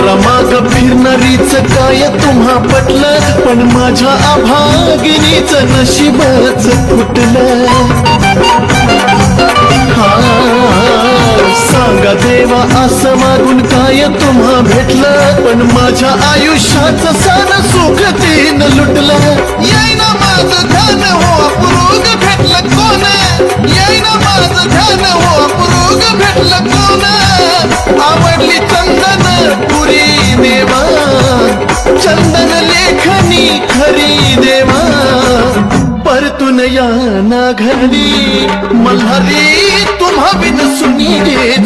मला माग फिरणारीच काय तुम्हा पटलं, पण माझ्या अभागिनीच नशीबच फुटलं. सांगा देवा असं मागून काय तुम्हा भेटलं, पण माझ्या आयुष्याचं सारं सुख तीन लुटलं. येईना माझं ध्यान हो अपुरोग भेटलं कोण, येईना माझं ध्यान हो अपुरोग भेटलं कोण. आवडली चंदन पुरी देवा, चंदन लेखनी खरी देवा. परतून या ना घरी मल्हारी तुम्हा बिन सुनी गे.